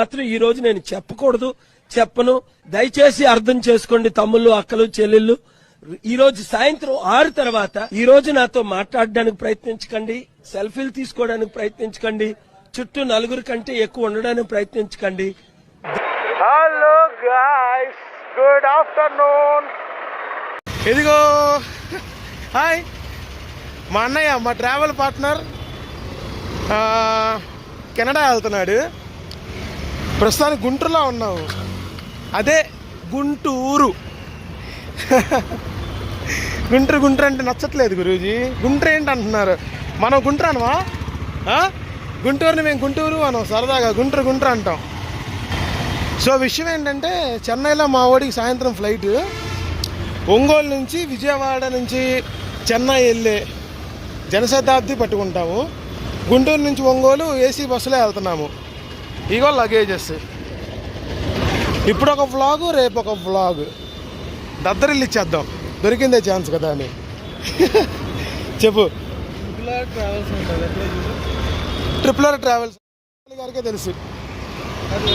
మాత్రం ఈ రోజు నేను చెప్పను. దయచేసి అర్థం చేసుకోండి తమ్ముళ్ళు, అక్కలు, చెల్లెళ్ళు. ఈ రోజు సాయంత్రం 6 తర్వాత ఈ రోజు నాతో మాట్లాడడానికి ప్రయత్నించకండి, సెల్ఫీలు తీసుకోవడానికి ప్రయత్నించకండి, చుట్టూ నలుగురు కంటే ఎక్కువ ఉండడానికి ప్రయత్నించకండి. Hello guys, good afternoon. ఇదిగో హాయ్, మా అన్నయ్య, మా ట్రావెల్ పార్ట్నర్ కెనడా వెళ్తున్నాడు. ప్రస్తుతానికి గుంటూరులో ఉన్నాము. అదే గుంటూరు. గుంటూరు అంటే నచ్చట్లేదు గురూజీ. గుంటూరు ఏంటి అంటున్నారు? మనం గుంటూరు అనవా? గుంటూరుని మేము గుంటూరు అనం, సరదాగా గుంటూరు అంటాం. సో విషయం ఏంటంటే, చెన్నైలో మా ఓడికి సాయంత్రం ఫ్లైట్. ఒంగోలు నుంచి విజయవాడ నుంచి చెన్నై వెళ్ళే జనశతాబ్ది పట్టుకుంటాము. గుంటూరు నుంచి ఒంగోలు ఏసీ బస్సులో వెళ్తున్నాము. ఇగో లగేజెస్. ఇప్పుడు ఒక వ్లాగు, రేపు ఒక వ్లాగ్. దద్దరిల్లు ఇచ్చేద్దాం, దొరికిందే ఛాన్స్ కదా అని. చెప్పు. ట్రిపుల్ ఆర్ ట్రావెల్స్ గారికే తెలుసు. అది.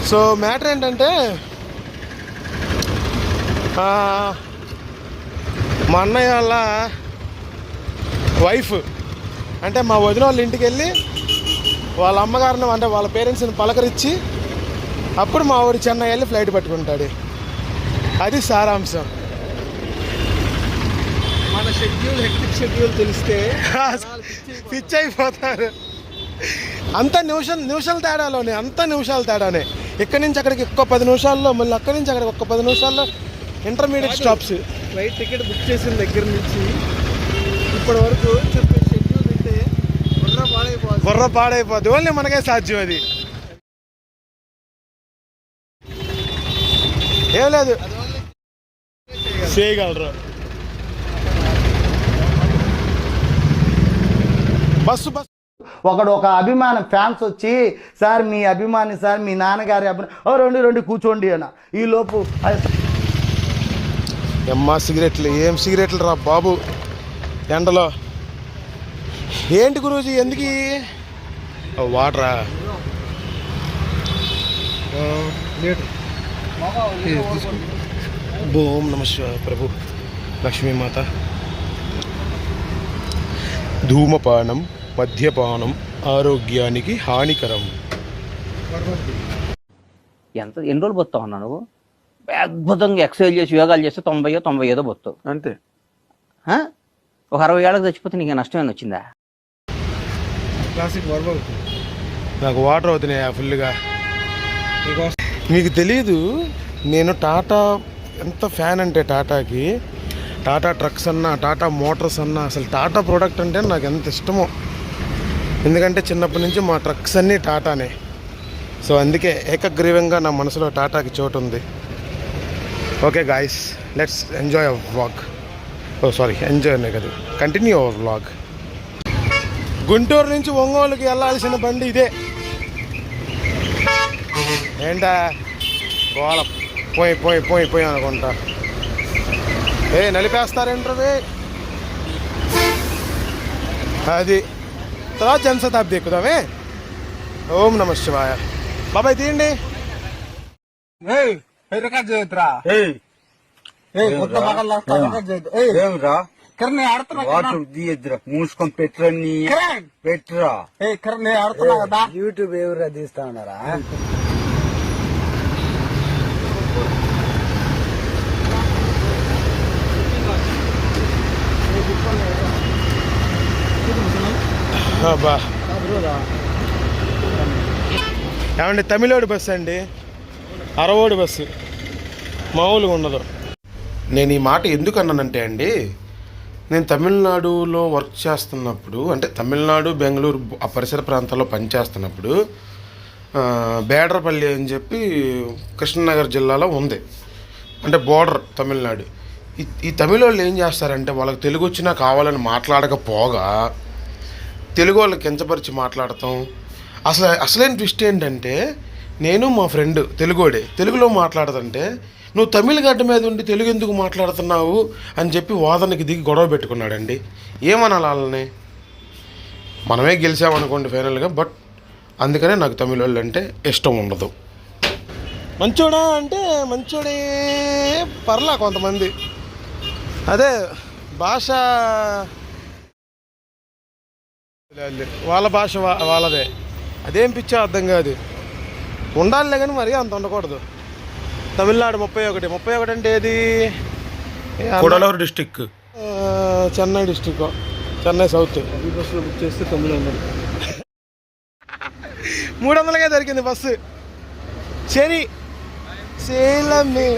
సో మ్యాటర్ ఏంటంటే, మా అన్నయ్య వాళ్ళ వైఫ్ అంటే మా వదిన వాళ్ళ ఇంటికి వెళ్ళి వాళ్ళ అమ్మగారిని అంటే వాళ్ళ పేరెంట్స్ని పలకరించి అప్పుడు మా ఊరి చెన్నై వెళ్ళి ఫ్లైట్ పట్టుకుంటాడు. అది సారాంశం. మన హెక్టిక్ షెడ్యూల్ తెలిస్తే పిచ్ అయిపోతారు. అంత నిమిషాల తేడానే. ఇక్కడి నుంచి అక్కడికి ఒక్క 10 నిమిషాల్లో, మళ్ళీ అక్కడి నుంచి అక్కడికి ఒక్క 10 నిమిషాల్లో intermediate stops. Flight ticket book చేసిన దగ్గర నుంచి ఇప్పటి వరకు చెప్పే షెడ్యూల్ తింటే బుర్ర పాడైపోద్ది. ఓన్లీ మనకే సాధ్యం అది. ఏం లేదు, చేయగలరు. బస్సు ఒకడు ఒక అభిమాన ఫ్యాన్స్ వచ్చి, సార్ మీ అభిమాని సార్, మీ నాన్నగారి అభిమాని, రెండు కూర్చోండి అన్న. ఈ లోపు సిగరెట్లు, ఏం సిగరెట్లు రా బాబు ఎండలో. ఏంటి గురూజీ, ఎందుకు వాటరా? ఓం నమః శివాయ ప్రభు లక్ష్మీమాత. ధూమపానం, మద్యపానం ఆరోగ్యానికి హానికరం. ఎన్ని రోజులు పోతావు అన్నా నువ్వు? అద్భుతంగా ఎక్సర్సైజ్ చేసి యోగాలు చేస్తే 90 పోతావు అంతే. ఒక 60 ఏళ్ళకి చచ్చిపోతే నీకు నష్టమేమి వచ్చిందా? నాకు వాటర్ అవుతున్నాయా ఫుల్గా. మీకు తెలీదు, నేను టాటా ఎంత ఫ్యాన్ అంటే టాటాకి. టాటా ట్రక్స్ అన్నా, టాటా మోటార్స్ అన్నా, అసలు టాటా ప్రోడక్ట్ అంటే నాకు ఎంత ఇష్టమో. ఎందుకంటే చిన్నప్పటి నుంచి మా ట్రక్స్ అన్నీ టాటానే. సో అందుకే ఏకగ్రీవంగా నా మనసులో టాటాకి చోటు ఉంది. Okay guys, let's enjoy hour vlog. Enjoy అనే కదా, కంటిన్యూ అవర్ వ్లాగ్. గుంటూరు నుంచి ఒంగోలుకి వెళ్ళాల్సిన బండి ఇదే. ఏంటా గోళ పోయి అనుకుంటా. నలిపేస్తారేంట్రవి. అది తర్వాత జనశతాబ్ది ఎక్కుదామే. ఓం నమః శివాయ. బాబాయ్ తీయండి. మూసుకొని పెట్టురా. యూట్యూబ్ ఎవరు తీస్తా ఉన్నారా? ఏమండి, తమిళోడి బస్సు అండి, అరవోడి బస్సు, మామూలుగా ఉండదు. నేను ఈ మాట ఎందుకు అన్నానంటే అండి, నేను తమిళనాడులో వర్క్ చేస్తున్నప్పుడు, అంటే తమిళనాడు, బెంగళూరు ఆ పరిసర ప్రాంతాల్లో పనిచేస్తున్నప్పుడు, బేడరపల్లి అని చెప్పి కృష్ణనగర్ జిల్లాలో ఉంది, అంటే బోర్డర్ తమిళనాడు. ఈ తమిళ వాళ్ళు ఏం చేస్తారంటే, వాళ్ళకి తెలుగు వచ్చినా కావాలని మాట్లాడకపోగా తెలుగు వాళ్ళకి కించపరిచి మాట్లాడతాం. అసలైన ట్విస్ట్ ఏంటంటే, నేను మా ఫ్రెండ్ తెలుగోడే తెలుగులో మాట్లాడుతుంటే, నువ్వు తమిళ గడ్డ మీద ఉండి తెలుగు ఎందుకు మాట్లాడుతున్నావు అని చెప్పి వాదనకి దిగి గొడవ పెట్టుకున్నాడండి. ఏమనాలి వాళ్ళని? మనమే గెలిచామనుకోండి ఫైనల్గా. బట్ అందుకనే నాకు తమిళ వాళ్ళు అంటే ఇష్టం ఉండదు. మంచోడా అంటే మంచోడే పర్లా కొంతమంది, అదే భాష వాళ్ళ భాష వాళ్ళదే, అదేం పిచ్చో అర్థం కాదు. ఉండాలిలే కానీ మరి అంత ఉండకూడదు. తమిళనాడు 31 అంటే ఏది? Kudaluru district, Chennai district, Chennai south. బస్సులో బుక్ చేస్తే 900. 300కే దొరికింది బస్సు. సరే సేలమే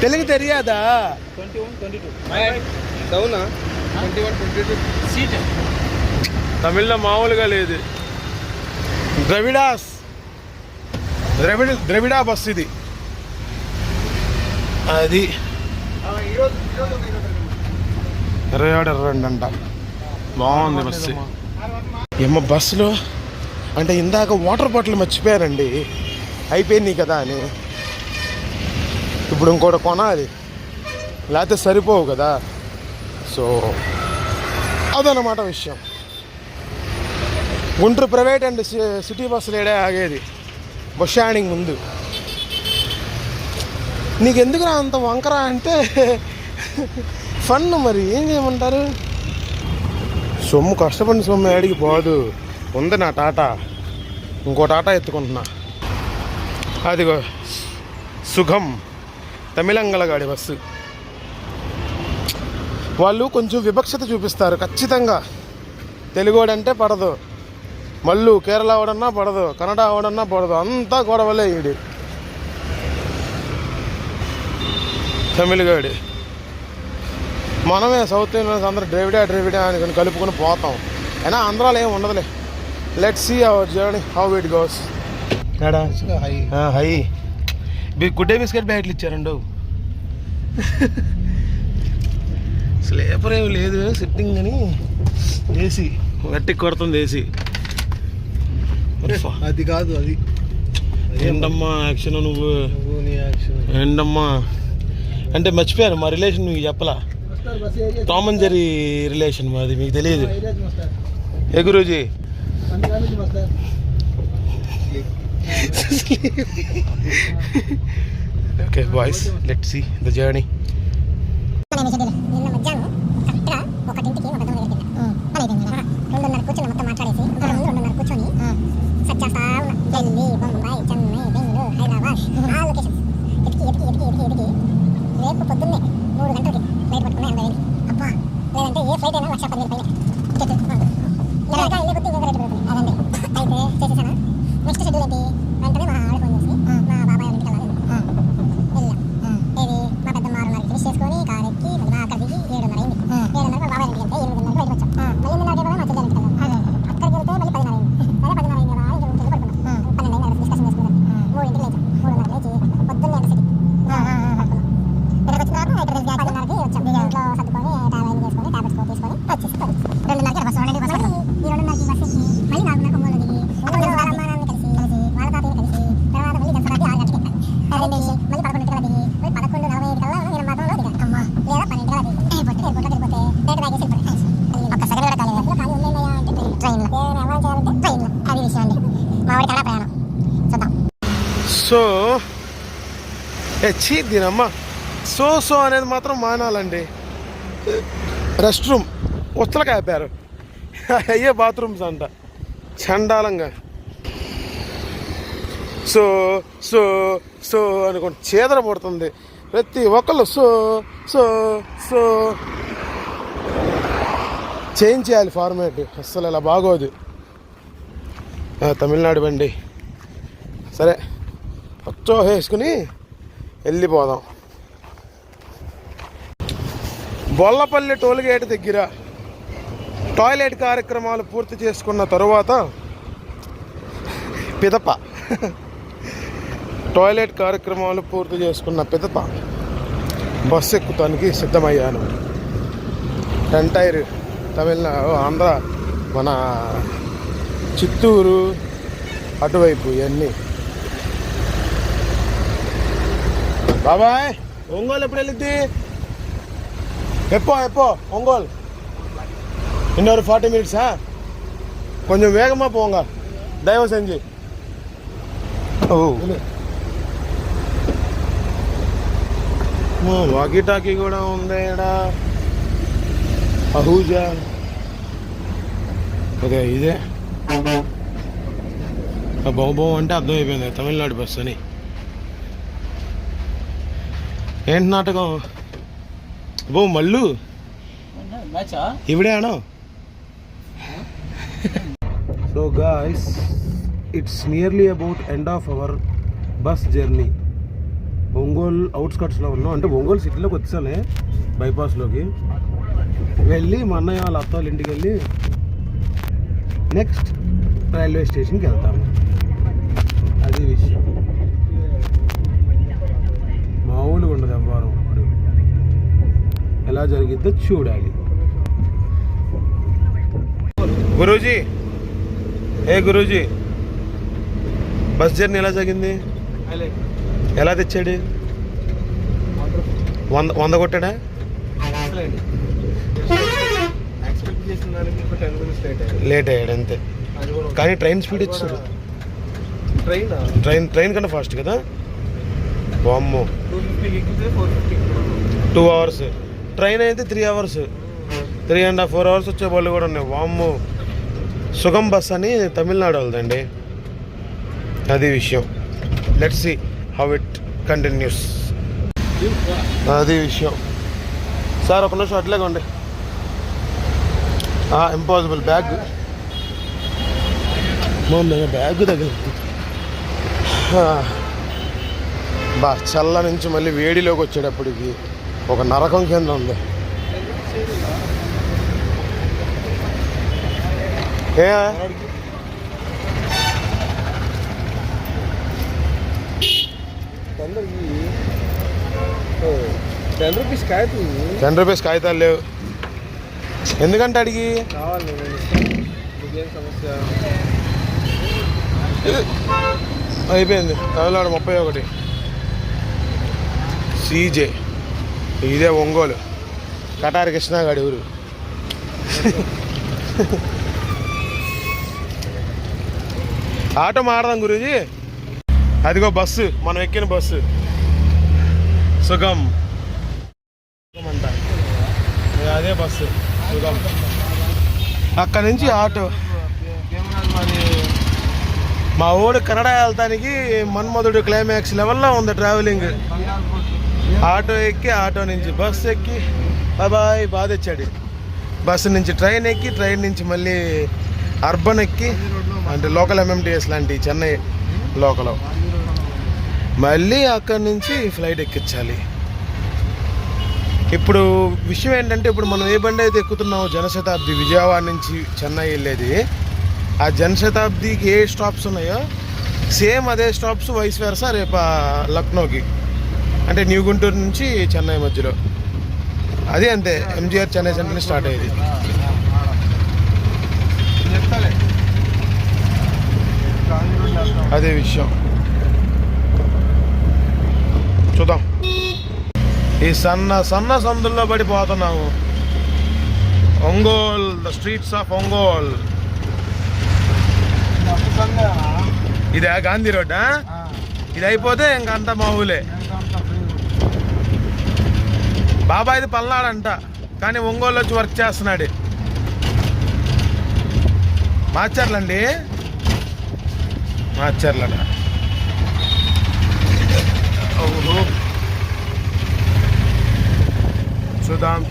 తెలుగు తెలియదా? 21, 22 సీట్. తమిళ్లో మామూలుగా లేదు. ద్రవిడా బస్సు ఇది. అది 22 అంట. బాగుంది బస్సు. ఏమో బస్సులో అంటే ఇందాక వాటర్ బాటిల్ మర్చిపోయారండి, అయిపోయినాయి కదా అని. ఇప్పుడు ఇంకోటి కొనాలి, లేకపోతే సరిపోవు కదా. సో అదనమాట విషయం. గుంటూరు ప్రైవేట్ అండ్ సిటీ బస్సులు ఏడే ఆగేది బస్ స్టాండింగ్ ముందు. నీకెందుకు అంత వంకరా అంటే ఫన్, మరి ఏం చేయమంటారు. సొమ్ము కష్టపడిన సొమ్ము ఏడికి పోదు. ఉంది నా టాటా, ఇంకో టాటా ఎత్తుకుంటున్నా. అదిగో సుఖం తమిళంగలగాడి బస్సు. వాళ్ళు కొంచెం వివక్షత చూపిస్తారు ఖచ్చితంగా. తెలుగోడంటే పడదు, మళ్ళీ కేరళ వాడన్నా పడదు, కన్నడ వాడన్నా పడదు, అంతా గొడవలే. ఈడి తమిళగాడి. మనమే సౌత్ ఇండియన్స్ అందరూ డ్రైవిడా అని కలుపుకొని పోతాం. అయినా ఆంధ్రాలో ఏం ఉండదులే. Let's see our journey how it goes. Hi Good Day biscuit ప్యాకెట్లు ఇచ్చారండు. స్లీపర్ ఏమి లేదు, సిట్టింగ్ అని. ఏసీ గట్టి కొడుతుంది ఏసీ. అది కాదు, అది ఏంటమ్మా యాక్షన్ నువ్వు? ఏంటమ్మా అంటే మర్చిపోయాను, మా రిలేషన్ మీకు చెప్పలా. టామ్ అండ్ జెర్రీ రిలేషన్ మాది, మీకు తెలియదు. ఏ గురూజీ? Okay boys, let's see the journey. నిన్న మధ్యాహ్నం కరెక్ట్గా 1ంటికి మా పెద్ద దగ్గరికి 2:30 కూర్చొని మొత్తం మాట్లాడేసి 2:30 కూర్చొని సెట్ చేస్తా ఉన్నా. ఢిల్లీ, బొంబాయి, చెన్నై, బెంగళూరు, హైదరాబాద్, ఆ లొకేషన్స్ ఎదికి రేపు పొద్దున్నే 3 గంటలకి ఫ్లైట్ పట్టుకున్నా 80,000. అబ్బా, లేదంటే ఏ ఫ్లైట్ అయినా 1,10,000 పైన టికెట్. నెలగా వెళ్ళే కొద్ది ఇంకా రేటు పెరుగుతుంది. అదండి అయితే చేసేసాను. నెక్స్ట్ షెడ్యూల్ ఏంటి? వెంటనే మా ఆవిడ ఫోన్ చేసి మా బాబాయ్ వాళ్ళ ఇంటికి వెళ్ళాలి. ఏది మా పెద్ద 6:30 ఫినిష్ చేసుకొని కార్ ఎక్కి మళ్ళీ అక్కడ దిగి 7:30 అయింది. 7:30 మా బాబాయ్ ఇంటికి వెళ్తే 8:30 బయటకు వచ్చాం. మళ్ళీ నాకే కూడా మా చెల్లెల ఇంటికి వెళ్ళాం. అక్కడికి వెళ్తే మళ్ళీ 10:30 అయింది. సరే 10:30 అయింది కదా, ఇంకా ఇంటికి పడుకున్నాం. 12 అయింది డిస్కషన్ చేసుకున్నాం. 3:00 లేచాం. 3:30 లేచి పొద్దున్నే ఎంత సిటీ ఇక్కడికి వచ్చిన తర్వాత ఇక్కడ 10:30కి వచ్చాం. ఇంట్లో సర్దుకొని ట్యాబ్లెట్ చేసుకొని ట్యాబ్లెట్స్ తీసుకొని వచ్చేసి 2:30కి బస్సు ఈ 2:30కి బస్సు ఎక్కి మళ్ళీ 4:30 కొమ్మలు దిగి వాళ్ళ అమ్మ నాన్న కలిసి వాళ్ళ తాతయ్య కలిసి తర్వాత మళ్ళీ దసరాకి 6 గంటలకి ఎక్కాలి. మళ్ళీ 11:00 దిగి 11:45 కల్లా నిరంబాతంలో దిగాలి. అమ్మ లేదా 12 గంటల దిగి ఎయిర్పోర్ట్లో దిగిపోతే డేట్ బ్యాగేసి వెళ్ళిపోయి ఒక్క సెకండ్ కూడా ఖాళీ ఉందయ్యా అంటే ట్రైన్లో ఏమైనా అమలు చేయాలంటే ట్రైన్లో. అది విషయం అండి మా వాడి కన్నా ప్రయాణం. చూద్దాం. సో దీనమ్మ సో అనేది మాత్రం మానాలండి. రెస్ట్ రూమ్ ఉత్తలకి ఆపారు, అయ్యే బాత్రూమ్స్ అంట చండాలంగా. సో సో సో అనుకోండి, చేదర పడుతుంది ప్రతి ఒక్కళ్ళు. సో సో సో చేంజ్ చేయాలి ఫార్మేట్, అస్సలు ఇలా బాగోదు. తమిళనాడు బండి సరే వచ్చో వేసుకుని వెళ్ళిపోదాం. బొల్లపల్లి టోల్గేట్ దగ్గర టాయిలెట్ కార్యక్రమాలు పూర్తి చేసుకున్న తరువాత టాయిలెట్ కార్యక్రమాలు పూర్తి చేసుకున్న పిదప బస్సు ఎక్కుతానికి సిద్ధమయ్యాను. ఎంటైర్ తమిళనాడు, ఆంధ్ర, మన చిత్తూరు అటువైపు ఇవన్నీ. బాబాయ్ ఒంగోలు ఎప్పుడు వెళ్ళిద్ది? எப்போ ஒங்கோல் இன்னொரு 40 மினிட்ஸா? கொஞ்சம் வேகமாக போங்க தயவு செஞ்சு. ఓ వాకీ టాకీ కూడా ఉంది ఇక్కడ. అహూజా అదే ఇదే బహుబహు అంటే అర్థమైపోయింది తమిళనాడు బస్సు అని. ఏంటి నాటకం బో మల్లు ఇవిడేనో. So guys, it's nearly about end of our bus journey. Ongole అవుట్స్కట్స్లో ఉన్నాం, అంటే ఒంగోలు సిటీలోకి వచ్చాలే బైపాస్లోకి వెళ్ళి మా అన్నయ్య వాళ్ళ అత్త వాళ్ళ ఇంటికి వెళ్ళి నెక్స్ట్ రైల్వే స్టేషన్కి వెళ్తాము. అది విషయం. మామూలుగా ఉండదు వ్యవహారం. ఇప్పుడు ఎలా జరిగిద్దో చూడాలి. గురూజీ, గురూజీ, బస్ జర్నీ ఎలా జరిగింది? ఎలా తెచ్చాడు? 100 కొట్టాడా? లేట్ అయ్యాడు అంతే. కానీ ట్రైన్ స్పీడ్ ఇచ్చాడు. ట్రైన్ కన్నా ఫాస్ట్ కదా. వామ్మో 2 అవర్స్, ట్రైన్ అయితే 3 అవర్స్, 3.5 4 అవర్స్ వచ్చే వాళ్ళు కూడా ఉన్నాయి. వామ్మో. సుగం బస్ అని తమిళనాడు వాళ్ళదండి. అది విషయం. Let's see how it continues. అది విషయం. సార్ ఒక నిమిషం అట్లే కొండి. ఇంపాసిబుల్ బ్యాగ్ బ్యాగ్ దగ్గర బా చల్ల నుంచి మళ్ళీ వేడిలోకి వచ్చేటప్పటికి ఒక నరకం కింద ఉంది. ఏ 10 రూపీస్ కాగితాలు లేవు. ఎందుకంటే అడిగి అయిపోయింది. తమిళనాడు 31 సీజే. ఇదే ఒంగోలు కటారి కృష్ణగాడి ఊరు. ఆటో మారదాం గురూజీ. అదిగో బస్సు, మనం ఎక్కిన బస్సు సుగం అంట. అదే బస్సు సుగం. అక్కడి నుంచి ఆటో. మా ఊడు కన్నడ వెళ్తానికి మన్మధుడు క్లైమాక్స్ లెవెల్లో ఉంది ట్రావెలింగ్. ఆటో ఎక్కి, ఆటో నుంచి బస్సు ఎక్కి బాబాయ్ బాధ తెచ్చాడు. బస్సు నుంచి ట్రైన్ ఎక్కి, ట్రైన్ నుంచి మళ్ళీ అర్బన్ ఎక్కి, అంటే లోకల్ ఎంఎంటీఎస్ లాంటి చెన్నై లోకల్, మళ్ళీ అక్కడి నుంచి ఫ్లైట్ ఎక్కించాలి. ఇప్పుడు విషయం ఏంటంటే, ఇప్పుడు మనం ఏ బండి అయితే ఎక్కుతున్నామో జనశతాబ్ది, విజయవాడ నుంచి చెన్నై వెళ్ళేది, ఆ జనశతాబ్దికి ఏ స్టాప్స్ ఉన్నాయో సేమ్ అదే స్టాప్స్ వైస్ వెర్సా రేపు లక్నోకి, అంటే న్యూ గుంటూరు నుంచి చెన్నై మధ్యలో. అది అంతే, ఎంజీఆర్ చెన్నై సెంటర్ స్టార్ట్ అయ్యేది. అదే విషయం. చూద్దాం. ఈ సన్న సందుల్లో పడిపోతున్నాము. Ongole, the streets of Ongole. ఇదే గాంధీ రోడ్డా? ఇది అయిపోతే ఇంకంతా మా ఊలే. బాబాయిది పల్నాడంట, కానీ ఒంగోలు వచ్చి వర్క్ చేస్తున్నాడు. మార్చర్లండి, మార్చర్లట.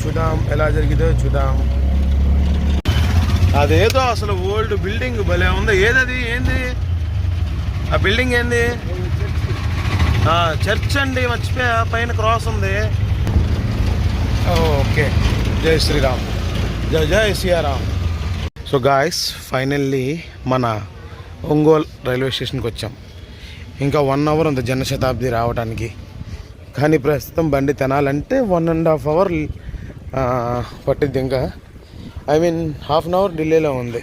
చూద్దాం ఎలా జరిగిందో చూద్దాం. అదేదో అసలు ఓల్డ్ బిల్డింగ్ భలే ఉంది. ఏదది? ఏంది ఆ బిల్డింగ్? ఏంది? చర్చ్ అండి, మర్చిపోయా. పైన క్రాస్ ఉంది. ఓకే, జై శ్రీరామ్, జై సియారామ్. సో గాయస్, ఫైనల్లీ మన ఒంగోల్ రైల్వే స్టేషన్కి వచ్చాం. ఇంకా 1 అవర్ ఉంది జనశతాబ్ది రావడానికి. కానీ ప్రస్తుతం బండి తినాలంటే 1.5 అవర్ పట్టిద్ది. ఇంకా I mean half an hour డిలేలో ఉంది.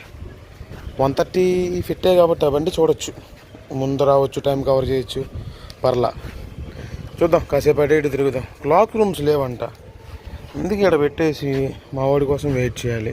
1:30 ఫిట్టే కాబట్టి ఆ బండి చూడొచ్చు, ముందు రావచ్చు, టైం కవర్ చేయొచ్చు, పర్లా. చూద్దాం, కాసేపు అటు ఇటు తిరుగుదాం. క్లాక్ రూమ్స్ లేవంట, ఎందుకు ఇక్కడ పెట్టేసి మా వాడి కోసం వెయిట్ చేయాలి.